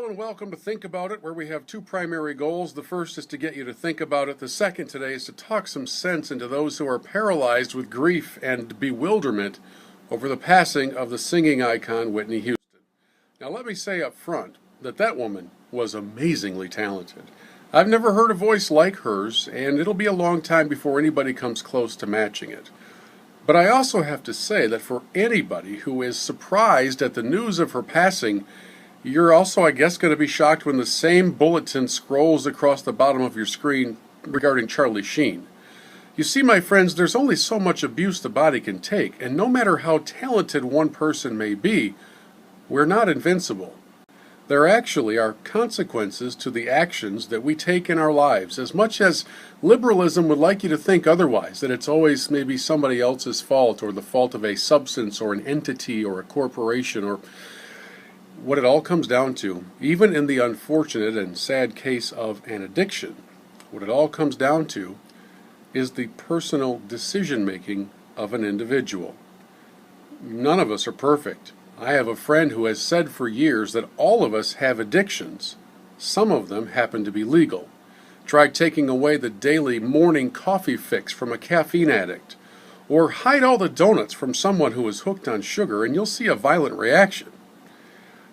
and welcome to Think About It, where we have two primary goals. The first is to get you to think about it. The second today is to talk some sense into those who are paralyzed with grief and bewilderment over the passing of the singing icon Whitney Houston. Now let me say up front that woman was amazingly talented. I've never heard a voice like hers, and it'll be a long time before anybody comes close to matching it. But I also have to say that for anybody who is surprised at the news of her passing, you're also, I guess, going to be shocked when the same bulletin scrolls across the bottom of your screen regarding Charlie Sheen. You see, my friends, there's only so much abuse the body can take, and no matter how talented one person may be, we're not invincible. There actually are consequences to the actions that we take in our lives. As much as liberalism would like you to think otherwise, that it's always maybe somebody else's fault or the fault of a substance or an entity or a corporation, or what it all comes down to, even in the unfortunate and sad case of an addiction, what it all comes down to is the personal decision-making of an individual. None of us are perfect. I have a friend who has said for years that all of us have addictions. Some of them happen to be legal. Try taking away the daily morning coffee fix from a caffeine addict, or hide all the donuts from someone who is hooked on sugar, and you'll see a violent reaction.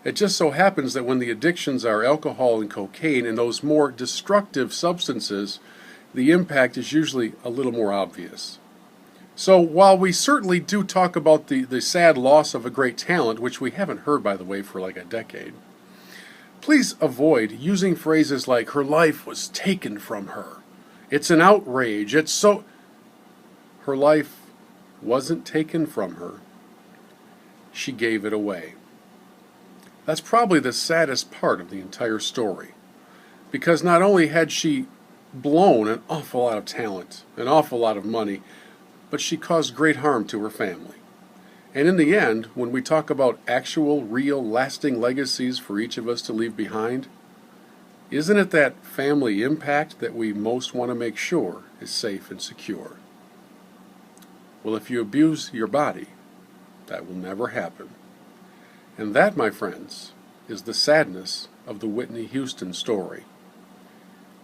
It just so happens that when the addictions are alcohol and cocaine and those more destructive substances, the impact is usually a little more obvious. So while we certainly do talk about the sad loss of a great talent, which we haven't heard, by the way, for like a decade, please avoid using phrases like, her life was taken from her. It's an outrage. Her life wasn't taken from her. She gave it away. That's probably the saddest part of the entire story, because not only had she blown an awful lot of talent, an awful lot of money, but she caused great harm to her family. And in the end, when we talk about actual, real, lasting legacies for each of us to leave behind, isn't it that family impact that we most want to make sure is safe and secure? Well, if you abuse your body, that will never happen. And that, my friends, is the sadness of the Whitney Houston story.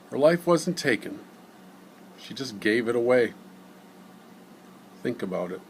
Her life wasn't taken. She just gave it away. Think about it.